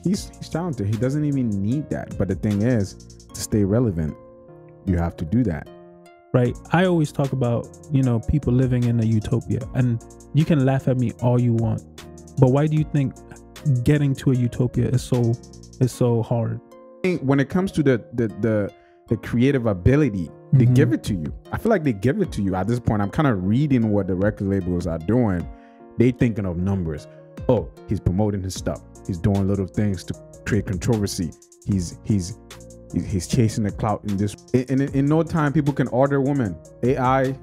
he's talented. He doesn't even need that. But the thing is, to stay relevant, you have to do that. Right. I always talk about, people living in a utopia, and you can laugh at me all you want, but why do you think getting to a utopia is so hard? When it comes to the creative ability, they give it to you. I feel like they give it to you at this point. I'm kind of reading what the record labels are doing. They thinking of numbers. Oh, he's promoting his stuff. He's doing little things to create controversy. He's chasing the clout in this. In no time, people can order woman, AI,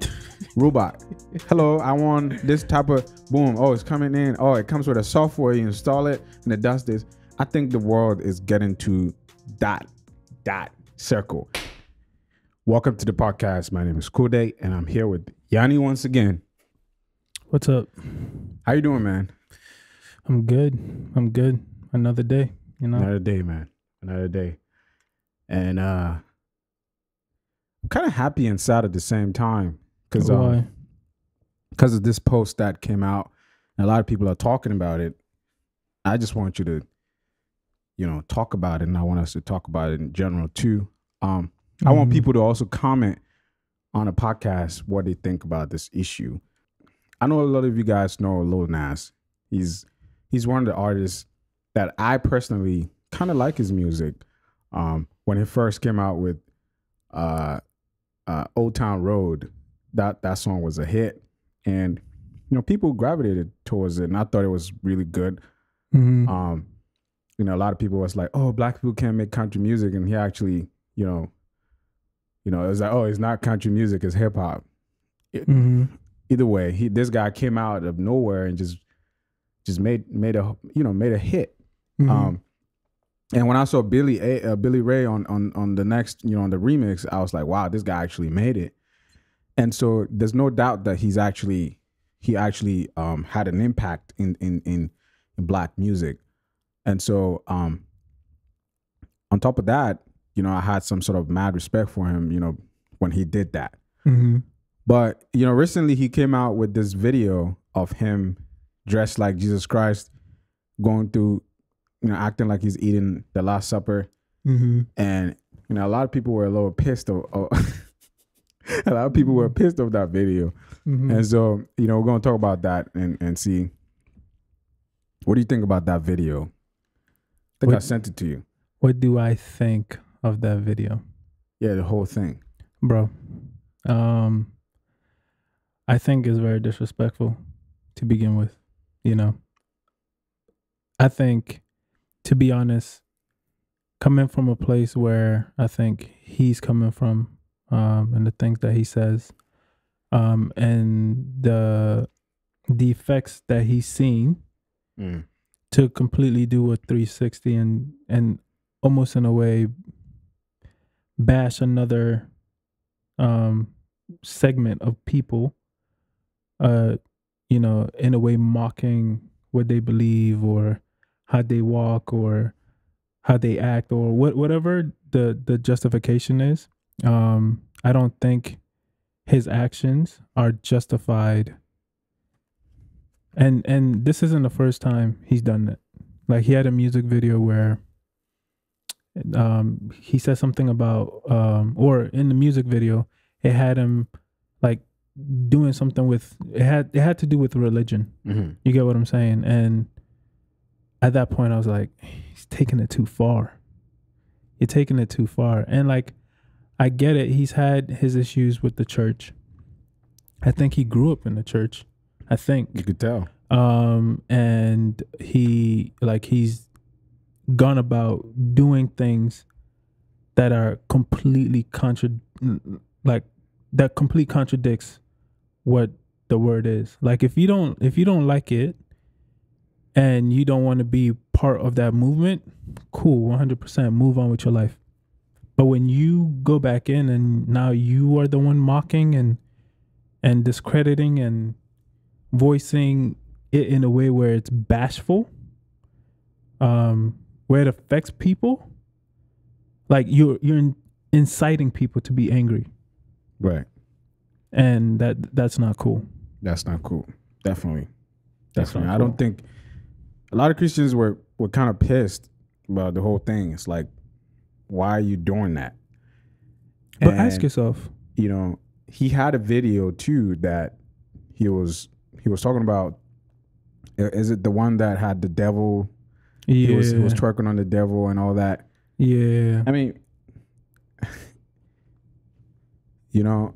robot. Hello, I want this type of boom. Oh, it's coming in. Oh, it comes with a software. You install it and it does this. I think the world is getting to that circle. Welcome to the podcast. My name is Kode, and I'm here with Yanni once again. What's up? How you doing, man? I'm good. Another day, Another day, man. Another day. And I'm kind of happy and sad at the same time because of this post that came out, and a lot of people are talking about it. I just want you to, talk about it, and I want us to talk about it in general too. I want people to also comment on the podcast what they think about this issue. I know a lot of you guys know Lil Nas. He's one of the artists that I personally kind of like his music. When he first came out with Old Town Road, that song was a hit, and people gravitated towards it, and I thought it was really good. A lot of people was like, "Oh, black people can't make country music," and he actually, it was like, "Oh, it's not country music, it's hip hop." Either way, this guy came out of nowhere and just made a hit. And when I saw Billy Ray on the next, on the remix, I was like, wow, this guy actually made it. And so there's no doubt that he actually had an impact in black music. And so on top of that, I had some sort of mad respect for him, when he did that. But recently he came out with this video of him dressed like Jesus Christ, going through, acting like he's eating the Last Supper. And, a lot of people were a little pissed. A lot of people were pissed of that video. And so, we're going to talk about that and see, what do you think about that video? I think I sent it to you. What do I think of that video? Yeah, the whole thing. Bro, I think it's very disrespectful to begin with, I think, to be honest, coming from a place where I think he's coming from, and the things that he says, and the effects that he's seen, to completely do a 360 and almost in a way bash another segment of people, in a way mocking what they believe or how they walk or how they act or whatever the justification is. I don't think his actions are justified. And this isn't the first time he's done it. Like, he had a music video where he said something about or in the music video it had him like doing something with it had to do with religion. You get what I'm saying? And at that point I was like, he's taking it too far. You're taking it too far. And like, I get it, he's had his issues with the church. I think he grew up in the church. I think you could tell. And he's gone about doing things that are completely that complete contradicts what the word is. Like, if you don't like it and you don't want to be part of that movement, cool, 100%, move on with your life. But when you go back in and now you are the one mocking and discrediting and voicing it in a way where it's bashful, where it affects people, like you're inciting people to be angry. Right. And that's not cool. That's not cool. Definitely. That's not cool. I don't think a lot of Christians were kind of pissed about the whole thing. It's like, why are you doing that? But ask yourself. You know, he had a video too that he was talking about. Is it the one that had the devil? Yeah, he was twerking on the devil and all that. Yeah, I mean, you know,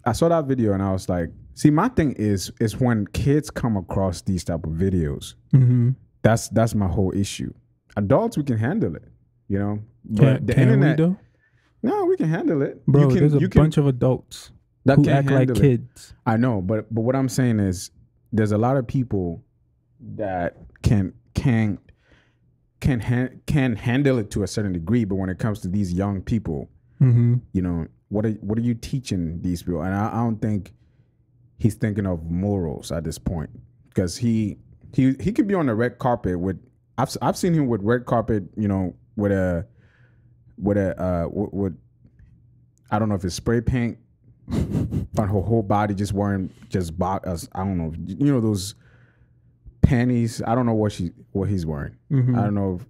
I saw that video and I was like, see, my thing is when kids come across these type of videos, that's my whole issue. Adults, we can handle it, you know, but the internet, we though? No, we can handle it, bro. There's a bunch of adults that who act like kids. I know, but what I'm saying is, there's a lot of people that can handle it to a certain degree, but when it comes to these young people, you know, what are you teaching these people? And I don't think he's thinking of morals at this point, because he could be on the red carpet with. I've seen him with red carpet, you know, with I don't know if it's spray paint on her whole body, just wearing I don't know, you know, those panties. I don't know what he's wearing. I don't know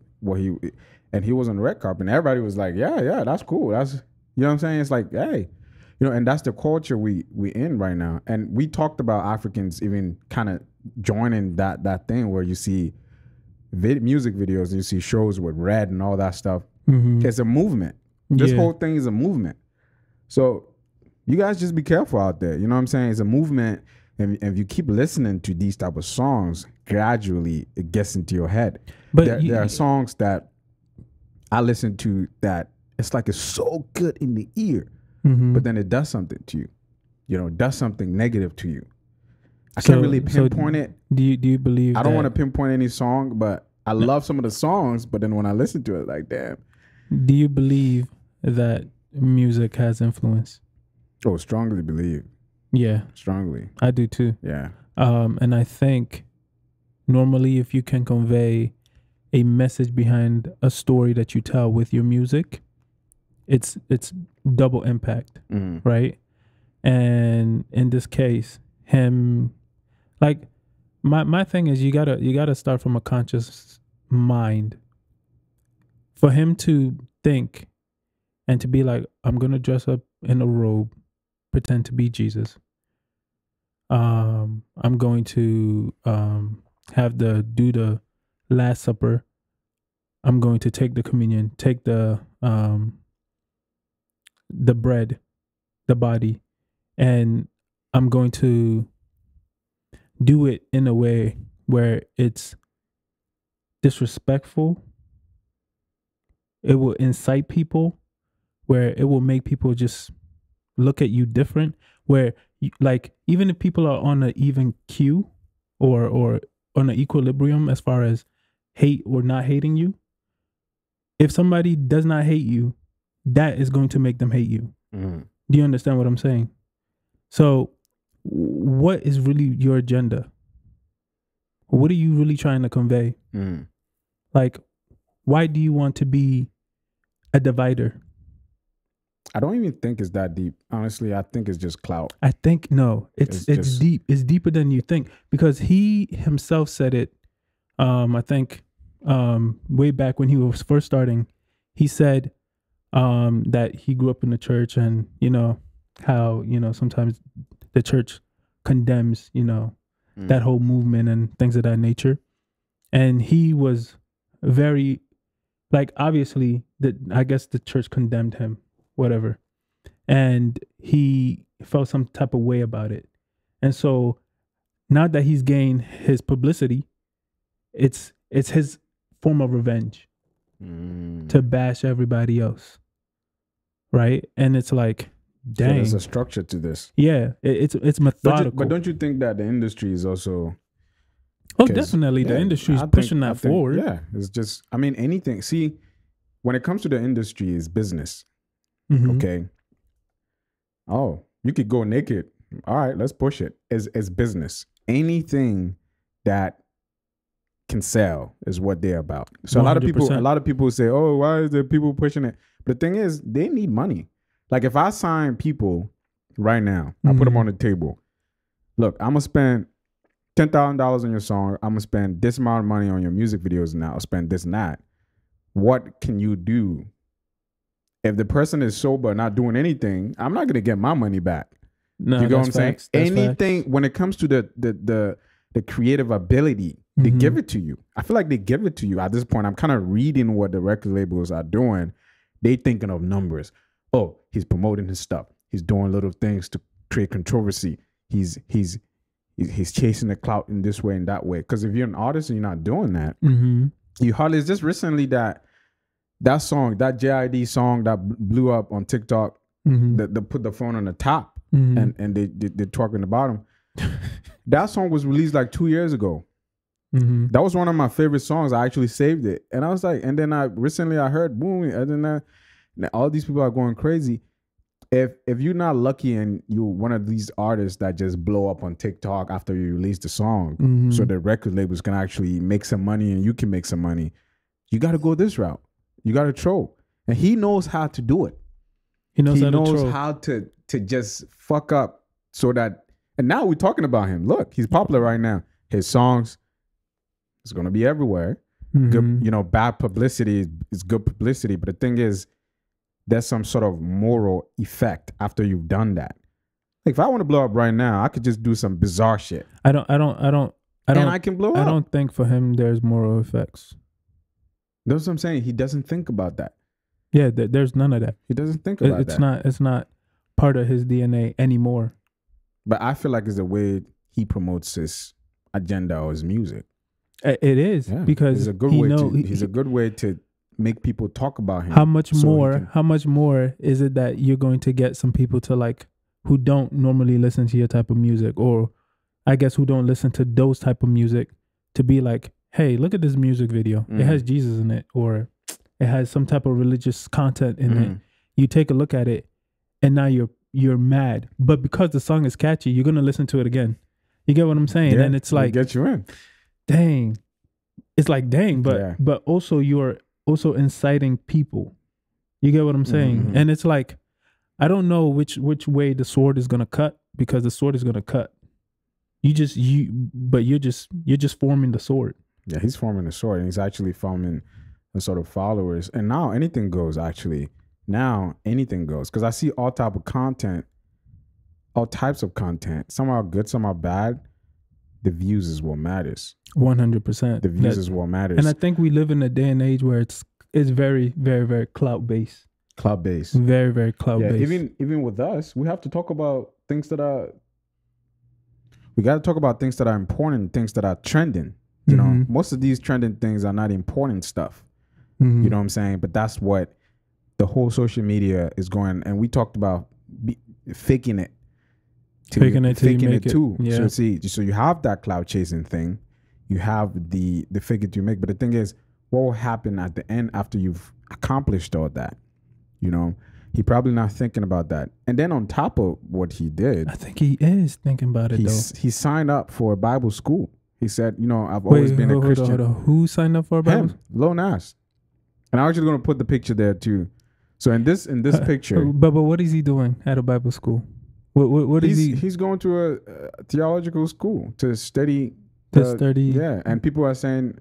and he was on the red carpet and everybody was like, yeah, that's cool. That's, you know what I'm saying? It's like, hey, you know, and that's the culture we in right now. And we talked about Africans even kind of joining that thing where you see music videos and you see shows with red and all that stuff. It's a movement. This whole thing is a movement. So you guys just be careful out there. You know what I'm saying? It's a movement. And if you keep listening to these type of songs, gradually it gets into your head. But there are songs that I listen to that it's like it's so good in the ear, but then it does something to you. You know, does something negative to you. I can't really pinpoint it. Do you believe? I don't want to pinpoint any song, but I love some of the songs. But then when I listen to it, like, damn. Do you believe that music has influence? Oh, strongly believe. Yeah, strongly. I do too. Yeah. And I think normally if you can convey a message behind a story that you tell with your music, it's double impact, right? And in this case, him, like, my thing is you gotta start from a conscious mind. For him to think and to be like, I'm gonna dress up in a robe, pretend to be Jesus. I'm going to do the Last Supper. I'm going to take the communion, take the bread, the body, and I'm going to do it in a way where it's disrespectful. It will incite people, where it will make people just look at you different, where like, even if people are on an even queue or on an equilibrium as far as hate or not hating you, if somebody does not hate you, that is going to make them hate you. Do you understand what I'm saying? So what is really your agenda? What are you really trying to convey? Like, why do you want to be a divider? I don't even think it's that deep. Honestly, I think it's just clout. I think, no, it's deep. It's deeper than you think, because he himself said it. I think way back when he was first starting, he said that he grew up in the church, and you know how, you know, sometimes the church condemns, you know, that whole movement and things of that nature. And he was very, like, obviously I guess the church condemned him, whatever. And he felt some type of way about it. And so now that he's gained his publicity, it's his form of revenge to bash everybody else. Right? And it's like, dang. So there's a structure to this. Yeah, it's methodical. But don't you think that the industry is also... Oh, definitely. The industry is pushing that forward. Yeah, it's just, I mean, anything. See, when it comes to the industry, it's business. Okay. Oh, you could go naked. All right, let's push it. It's business. Anything that can sell is what they're about. So 100%. a lot of people say, oh, why is there people pushing it? But the thing is, they need money. Like, if I sign people right now, I put them on the table. Look, I'm gonna spend $10,000 on your song. I'm gonna spend this amount of money on your music videos, and I'll spend this and that. what can you do? If the person is sober, not doing anything, I'm not gonna get my money back. No, You get what I'm saying? facts. That's Anything facts. when it comes to the creative ability, they give it to you. I feel like they give it to you at this point. I'm kind of reading what the record labels are doing. They thinking of numbers. Oh, he's promoting his stuff. He's doing little things to create controversy. He's chasing the clout in this way and that way. Because if you're an artist and you're not doing that, you hardly. It's just recently that song, that JID song that blew up on TikTok, that they put the phone on the top and they talk in the bottom. That song was released like 2 years ago. That was one of my favorite songs. I actually saved it, and I was like, and then I heard boom, and then all these people are going crazy. If you're not lucky and you're one of these artists that just blow up on TikTok after you release the song, so the record labels can actually make some money and you can make some money, you got to go this route. You got to troll, and he knows how to do it. He knows how to just fuck up so that. And now we're talking about him. Look, he's popular right now. His songs is going to be everywhere. Good, bad publicity is good publicity. But the thing is, there's some sort of moral effect after you've done that. Like if I want to blow up right now, I could just do some bizarre shit. And I can blow up. I don't think for him there's moral effects. That's what I'm saying. He doesn't think about that. Yeah, there's none of that. He doesn't think about that. It's not part of his DNA anymore. But I feel like it's the way he promotes his agenda or his music. It is, because he's a good way to make people talk about him. How much more is it that you're going to get some people to like who don't normally listen to your type of music, or I guess who don't listen to those type of music, to be like, hey, look at this music video. It has Jesus in it, or it has some type of religious content in it. You take a look at it, and now you're mad. But because the song is catchy, you're gonna listen to it again. You get what I'm saying? Yeah, and it's like, get you in. Dang. It's like dang, but also you're also inciting people. You get what I'm saying? And it's like, I don't know which way the sword is gonna cut, because the sword is gonna cut. You're just forming the sword. Yeah, he's forming the sword, and he's actually forming a sort of followers. And now anything goes, actually. Now anything goes. Because I see all types of content. Some are good, some are bad. The views is what matters. 100%. The views is what matters. And I think we live in a day and age where it's very, very, very clout based. Clout based. Very, very clout based. Even with us, we have to talk about things that are. We got to talk about things that are important, things that are trending. You know, most of these trending things are not important stuff. You know what I'm saying? But that's what the whole social media is going. And we talked about faking it. Faking it too. Yeah. So you have that cloud chasing thing. You have the fake it you make. But the thing is, what will happen at the end after you've accomplished all that? You know, he probably not thinking about that. And then on top of what he did, I think he is thinking about it though. He signed up for a Bible school. He said, I've always been a Christian. Hold on. Who signed up for a Bible? Lil Nas. And I'm actually going to put the picture there too. So in this picture, but what is he doing at a Bible school? What is he? He's going to a theological school to study. Yeah, and people are saying,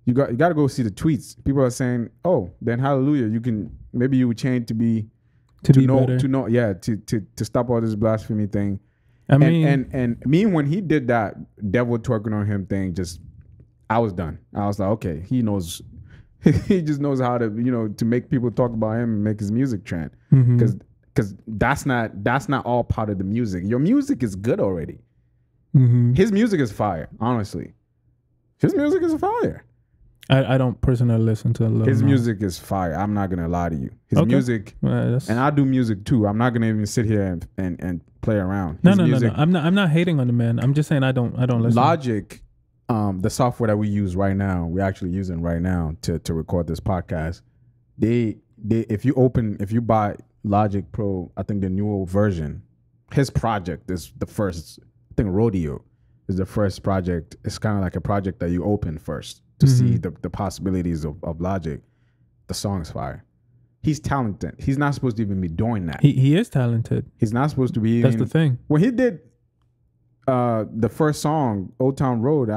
you got to go see the tweets. People are saying, oh, then hallelujah, maybe you would change to stop all this blasphemy thing. I mean, and me, when he did that devil twerking on him thing, I was done. I was like, okay, he knows. He just knows how to, to make people talk about him and make his music trend. Because that's not all part of the music. Your music is good already. His music is fire, honestly. His music is fire. I don't personally listen to Lil Nas. His music is fire. I'm not gonna lie to you. His music, and I do music too. I'm not gonna even sit here and play around. No. I'm not hating on the man. I'm just saying I don't listen. Logic, the software that we use right now, we're actually using right now to record this podcast. If you buy Logic Pro, I think the newer version, his project is the first. I think Rodeo is the first project. It's kind of like a project that you open first to see the possibilities of Logic. The song's fire. He's talented. He's not supposed to even be doing that. He is talented. He's not supposed to be. That's the thing. When he did the first song, Old Town Road,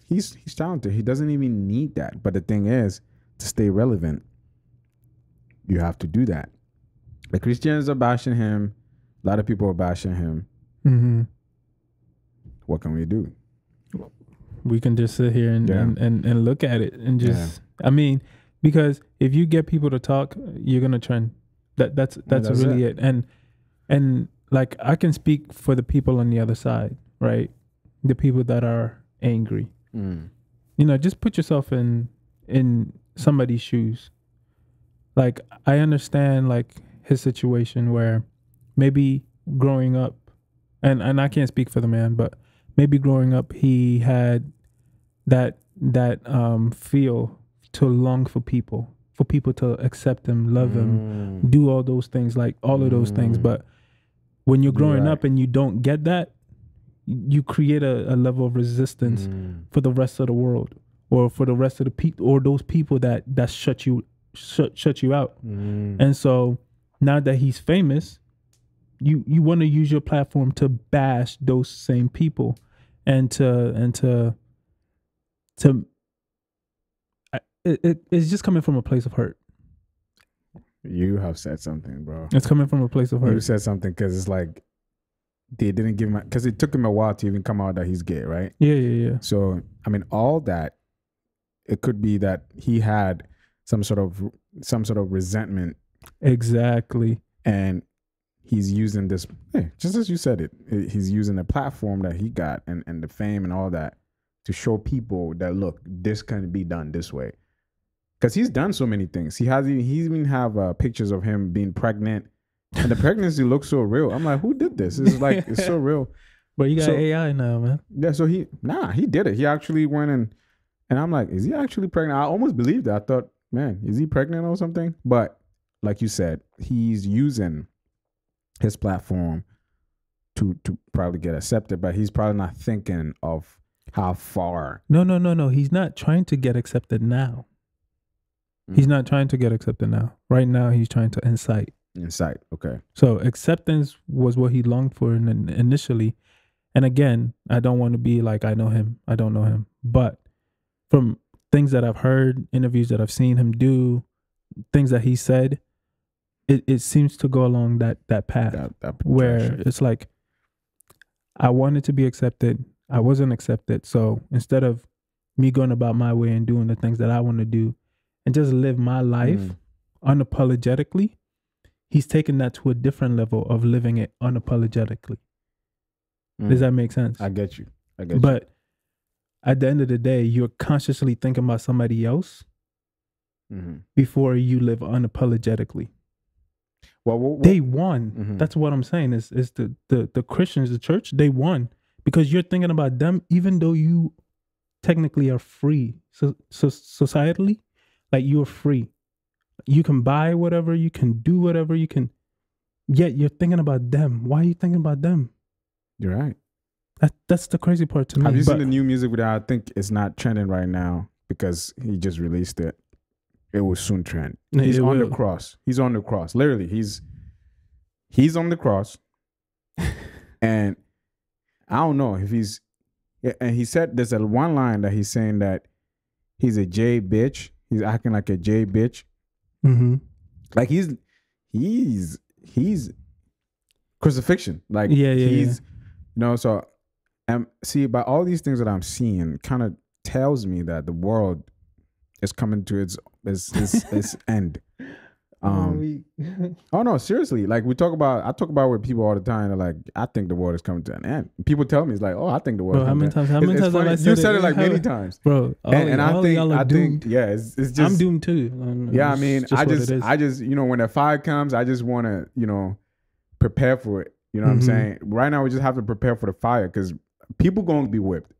he's talented. He doesn't even need that. But the thing is, to stay relevant, you have to do that. The Christians are bashing him. A lot of people are bashing him. Mm-hmm. What can we do? We can just sit here and look at it and just, I mean, because if you get people to talk, you're going to trend. That's really it. And like, I can speak for the people on the other side, right? The people that are angry. You know, just put yourself in somebody's shoes. Like, I understand like his situation where maybe growing up, and I can't speak for the man, but maybe growing up he had that feel to long for people to accept him, love him, do all those things, like all of those things. But when you're growing up and you don't get that, you create a level of resistance for the rest of the world, or for the rest of the people, or those people that shut you out. And so now that he's famous, you want to use your platform to bash those same people, and to it's just coming from a place of hurt. You have said something, bro. It's coming from a place of hurt. You said something, because it's like they didn't give him, because it took him a while to even come out that he's gay, right? Yeah. So I mean, all that, it could be that he had some sort of resentment. Exactly. And he's using this, just as you said it, he's using the platform that he got and the fame and all that to show people that, look, this can be done this way. Because he's done so many things. He even have pictures of him being pregnant, and the pregnancy looks so real. I'm like, who did this? It's like, it's so real. But you got AI now, man. Yeah, so he did it. He actually went and I'm like, is he actually pregnant? I almost believed it. I thought, man, is he pregnant or something? But like you said, he's using his platform to probably get accepted, but he's probably not thinking of how far. No. He's not trying to get accepted now. He's not trying to get accepted now. Right now, he's trying to incite. Okay. So acceptance was what he longed for initially. And again, I don't want to be like, I know him. I don't know him. But from things that I've heard, interviews that I've seen him do, things that he said, it seems to go along that path where it's like, I wanted to be accepted. I wasn't accepted. So instead of me going about my way and doing the things that I want to do and just live my life unapologetically, he's taken that to a different level of living it unapologetically. Does that make sense? I get you. But at the end of the day, you're consciously thinking about somebody else before you live unapologetically. Well, they won. That's what I'm saying. Is the Christians, the church, they won because you're thinking about them, even though you technically are free. So societally, like, you're free. You can buy whatever, you can do whatever, you can. Yet you're thinking about them. Why are you thinking about them? You're right. That's the crazy part to me. Have you seen the new music video? I think it's not trending right now because he just released it. It will soon trend. He's on the cross. He's on the cross. Literally, he's on the cross. And I don't know if he's. And he said there's a one line that he's saying that he's a J bitch. He's acting like a J bitch. Like he's crucifixion. Like he's you know. So see, by all these things that I'm seeing, kind of tells me that the world is coming to its end. Oh no, seriously. Like I talk about with people all the time. They're like, I think the world is coming to an end. People tell me, it's like, oh, I think the world. How many times have I said it? You said it like many times, bro. I think, yeah, it's just. I'm doomed too. Yeah, I mean, I just, you know, when the fire comes, I just want to, you know, prepare for it. You know what I'm saying? Right now, we just have to prepare for the fire because people gonna be whipped.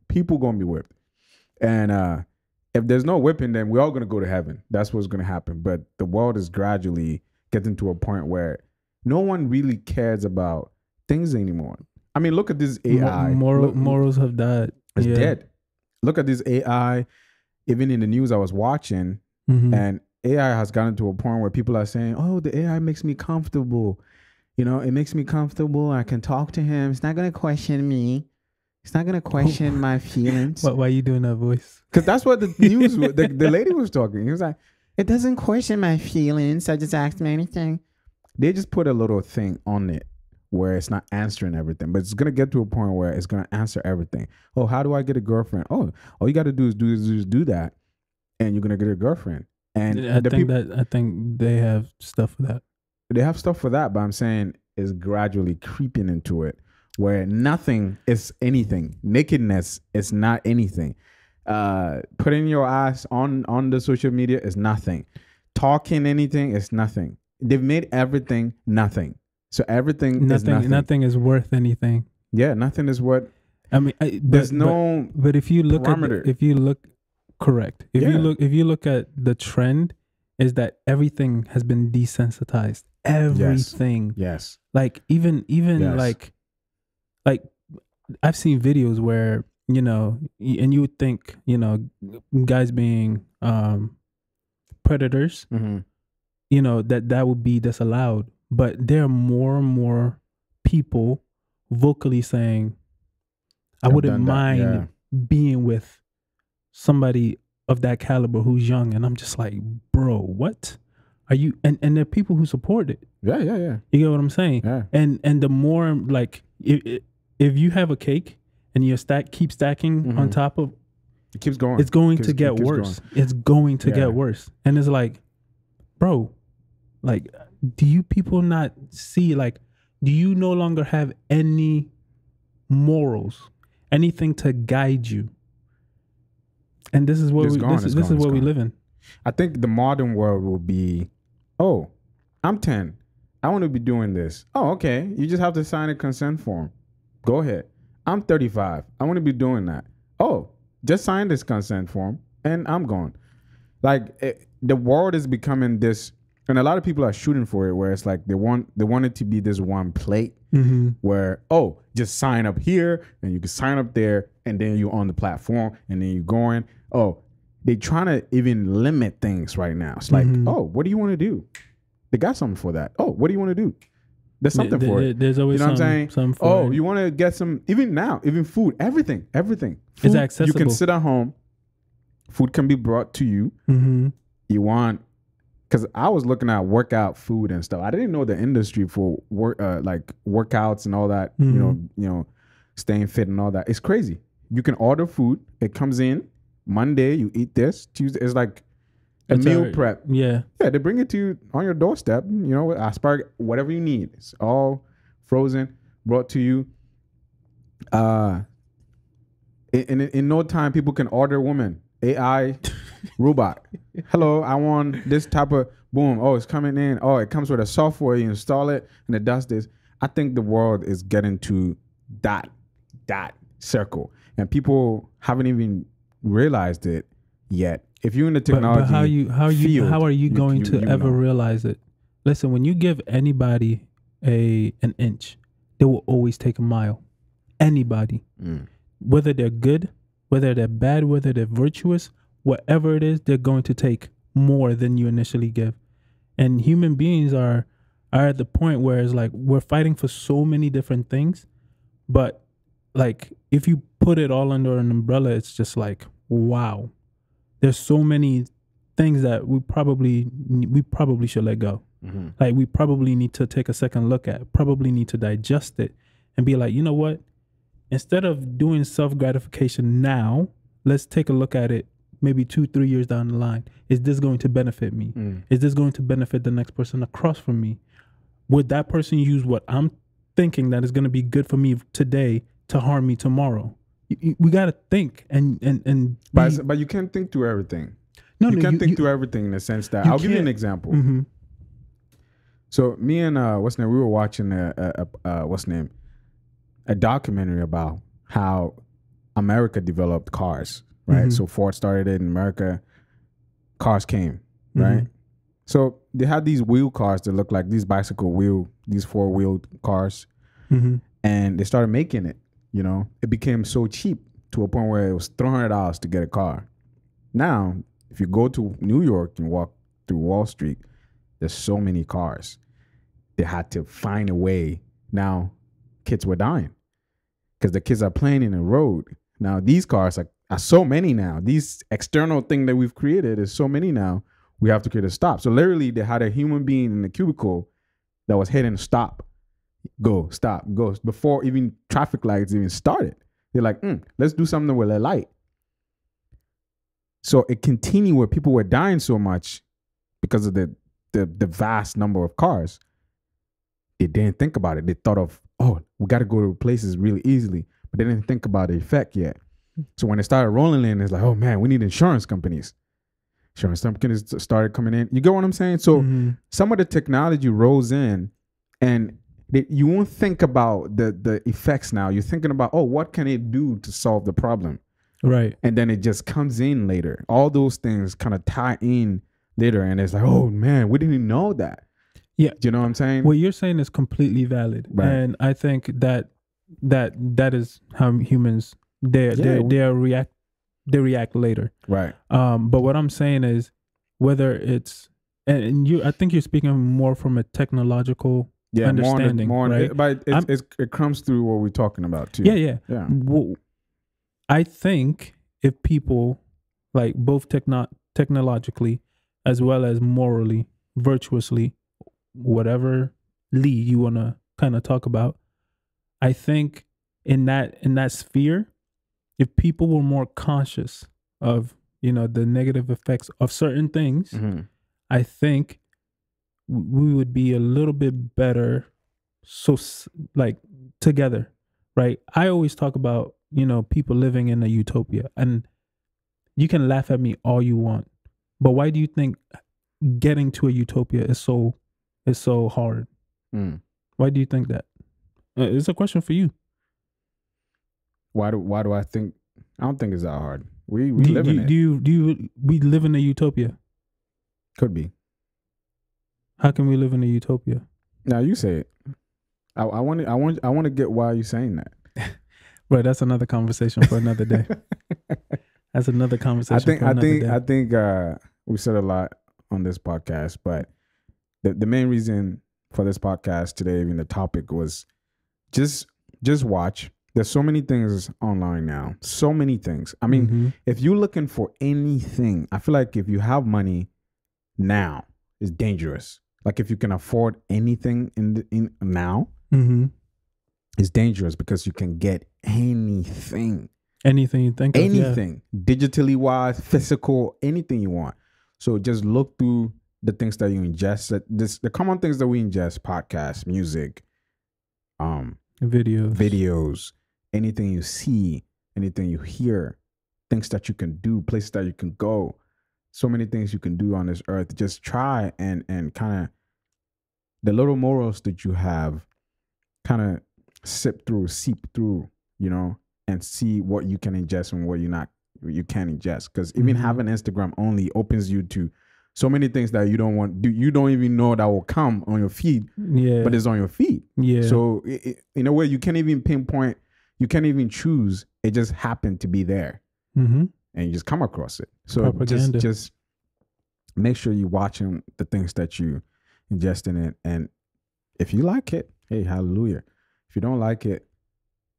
And if there's no whipping, then we're all going to go to heaven. That's what's going to happen. But the world is gradually getting to a point where no one really cares about things anymore. I mean, look at this AI. Morals have died. It's dead. Look at this AI. Even in the news I was watching, and AI has gotten to a point where people are saying, oh, the AI makes me comfortable. You know, it makes me comfortable. I can talk to him. It's not going to question me. It's not going to question my feelings. Why are you doing that voice? Because that's what the news, the lady was talking. He was like, it doesn't question my feelings. I just asked me anything. They just put a little thing on it where it's not answering everything, but it's gonna get to a point where it's gonna answer everything. Oh, how do I get a girlfriend? Oh, all you got to do is do that, and you're gonna get a girlfriend. And I think they have stuff for that. They have stuff for that, but I'm saying is gradually creeping into it, where nothing is anything. Nakedness is not anything. Putting your ass on the social media is nothing. Talking anything is nothing. They've made everything nothing. So everything is nothing. Nothing is worth anything. Yeah, nothing is what. I mean, there's no. But if you look parameter. if you look if you look at the trend, is that everything has been desensitized. Everything. Yes. Like even Yes. like I've seen videos where, you know, and you would think, you know, guys being predators, you know, that would be disallowed. But there are more and more people vocally saying, I wouldn't mind being with somebody of that caliber who's young. And I'm just like, bro, what are you? And there are people who support it. Yeah. You get what I'm saying? Yeah. And the more, like, if you have a cake and you keep stacking on top of, it keeps going. It's going to get worse. It's going to get worse. And it's like, bro, like, do you people not see, like, do you no longer have any morals, anything to guide you? And this is what we live in. I think the modern world will be, oh, I'm 10. I want to be doing this. Oh, okay. You just have to sign a consent form. Go ahead. I'm 35. I want to be doing that. Oh, just sign this consent form and I'm gone. Like the world is becoming this, and a lot of people are shooting for it, where it's like they want it to be this one plate where, oh, just sign up here and you can sign up there and then you're on the platform and then you're going. Oh, they're trying to even limit things right now. It's like, oh, what do you want to do? They got something for that. Oh, what do you want to do? There's something for it. There's always, you know what I'm saying? Oh, it. You want to get some, even now, even food, everything. Food, it's accessible. You can sit at home. Food can be brought to you. You want, because I was looking at workout food and stuff. I didn't know the industry for like workouts and all that. You know, staying fit and all that. It's crazy. You can order food. It comes in Monday. You eat this. Tuesday, it's like a meal prep. Yeah. They bring it to you on your doorstep. You know, with asparagus, whatever you need. It's all frozen, brought to you. In no time, people can order woman. AI robot. Hello, I want this type of boom. Oh, it's coming in. Oh, it comes with a software. You install it and it does this. I think the world is getting to that circle, and people haven't even realized it yet. If you're in the technology, but how are you going to ever realize it? Listen, when you give anybody an inch, they will always take a mile. Anybody, whether they're good, whether they're bad, whether they're virtuous, whatever it is, they're going to take more than you initially give. And human beings are at the point where it's like we're fighting for so many different things, but like if you put it all under an umbrella, it's just like, wow, there's so many things that we probably should let go. Like we probably need to take a second look at, probably need to digest it and be like, you know what? Instead of doing self-gratification now, let's take a look at it maybe 2-3 years down the line. Is this going to benefit me? Is this going to benefit the next person across from me? Would that person use what I'm thinking that is going to be good for me today to harm me tomorrow? We got to think but you can't think through everything. You can't think through everything in the sense that I'll give you an example. So me and we were watching a documentary about how America developed cars, right? So Ford started it in America. Cars came, right? So they had these wheel cars that look like these these 4-wheeled cars. And they started making it, you know. It became so cheap to a point where it was $300 to get a car. Now, if you go to New York and walk through Wall Street, there's so many cars. They had to find a way. Now, kids were dying because the kids are playing in the road. Now, these cars are so many now. These external thing that we've created is so many now We have to create a stop. So literally they had a human being in the cubicle that was hitting stop, go, stop, go, before even traffic lights even started. They're like, let's do something with a light. So it continued where people were dying so much because of the vast number of cars. They didn't think about it. They thought of, oh, we got to go to places really easily. But they didn't think about the effect yet. So when it started rolling in, it's like, oh man, we need insurance companies. Insurance companies started coming in. You get what I'm saying? So some of the technology rolls in, and you won't think about the effects now. You're thinking about, oh, what can it do to solve the problem? Right. And then it just comes in later. All those things kind of tie in later. And it's like, oh man, we didn't know that. Yeah. Do you know what I'm saying? What you're saying is completely valid. Right. And I think that is how humans they react later. Right. But what I'm saying is, whether it's I think you're speaking more from a technological understanding, right? But it comes through what we're talking about too. Yeah. Well, I think if people, like, both technologically as well as morally, virtuously, whatever you want to kind of talk about, I think in that sphere, if people were more conscious of, the negative effects of certain things, I think we would be a little bit better. So, like, together, right? I always talk about, people living in a utopia, and you can laugh at me all you want, but why do you think getting to a utopia is so hard? Why do you think that? It's a question for you. Why do I think? I don't think it's that hard. We live in it. We live in a utopia? Could be. How can we live in a utopia? Now you say it. I want to get why you're saying that. Right, that's another conversation for another day. That's another conversation. I think we said a lot on this podcast, but the main reason for this podcast today, even the topic, was just watch. There's so many things online now. So many things. I mean, if you're looking for anything, I feel like if you have money now, it's dangerous. Like if you can afford anything in now, it's dangerous because you can get anything. Anything you think of, anything, digitally wise, physical, anything you want. So just look through the things that you ingest. The common things that we ingest: podcasts, music, videos, anything you see, anything you hear, things that you can do, places that you can go. So many things you can do on this earth. Just try and kind of the little morals that you have, kind of seep through, and see what you can ingest and what you can't ingest. Because even having Instagram only opens you to so many things that you don't even know that will come on your feed. Yeah. But it's on your feed. Yeah. So in a way, you can't even pinpoint, you can't even choose. It just happened to be there. And you just come across it. So just make sure you're watching the things that you ingest in it. And if you like it, hey, hallelujah. If you don't like it,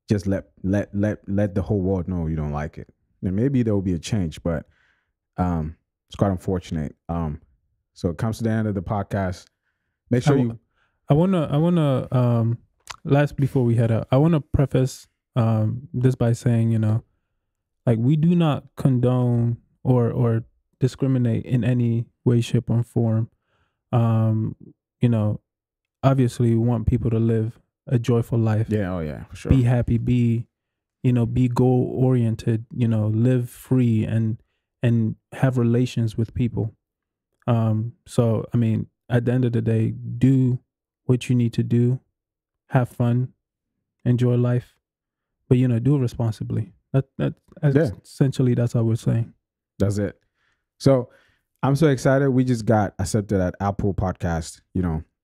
just let the whole world know you don't like it. And maybe there will be a change, but it's quite unfortunate. So it comes to the end of the podcast. Make sure I wanna last before we head out, I wanna preface this by saying, like, we do not condone or discriminate in any way, shape, or form. Obviously we want people to live a joyful life. Yeah, oh yeah, for sure. Be happy, be goal oriented, live free and have relations with people. So I mean, at the end of the day, do what you need to do, have fun, enjoy life, but do it responsibly. Essentially that's all we're saying. That's it. So I'm so excited. We just got accepted at Apple Podcast.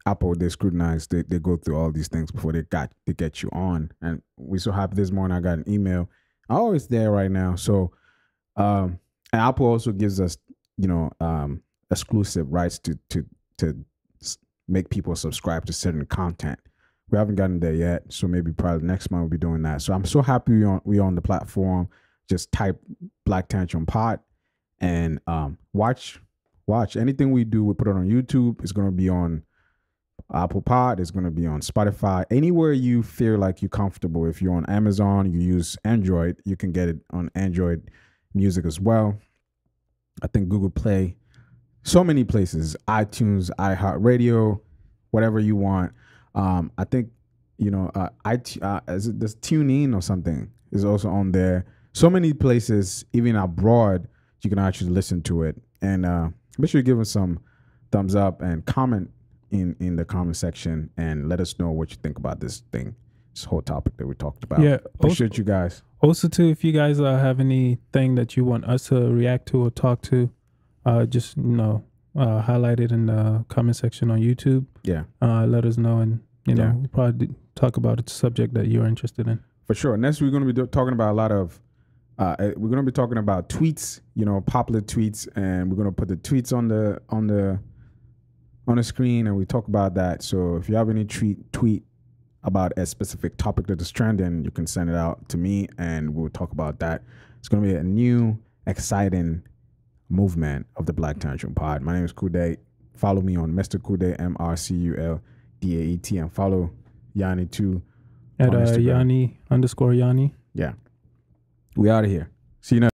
Apple, they scrutinize, they go through all these things before they get you on. And we're so happy. This morning I got an email. Oh, it's there right now. So and Apple also gives us, exclusive rights to make people subscribe to certain content. We haven't gotten there yet, so maybe probably next month we'll be doing that. So I'm so happy we're on the platform. Just type BlackTantrum Pod and watch watch. Anything we do, we put it on YouTube. It's going to be on Apple Pod. It's going to be on Spotify. Anywhere you feel like you're comfortable. If you're on Amazon, you use Android, you can get it on Android Music as well. I think Google Play. So many places. iTunes, iHeartRadio, whatever you want. I think, you know, is it this TuneIn or something is also on there. So many places, even abroad, you can actually listen to it. And make sure you give us some thumbs up and comment in the comment section and let us know what you think about this whole topic that we talked about. Yeah, appreciate you guys. Also, too, if you guys have anything that you want us to react to or talk to, just highlight it in the comment section on YouTube. Yeah, let us know, and we'll probably talk about a subject that you're interested in. For sure. Next, we're going to be talking about a lot of. We're going to be talking about tweets, popular tweets, and we're going to put the tweets on the screen, and we talk about that. So if you have any tweet about a specific topic that is trending, you can send it out to me, and we'll talk about that. It's going to be a new, exciting movement of the BlackTantrum Pod. My name is Kude. Follow me on Mr. Kude, MrCuldaet, and follow Yanni too at Yanni _Yanni. Yeah. We out of here. See you next.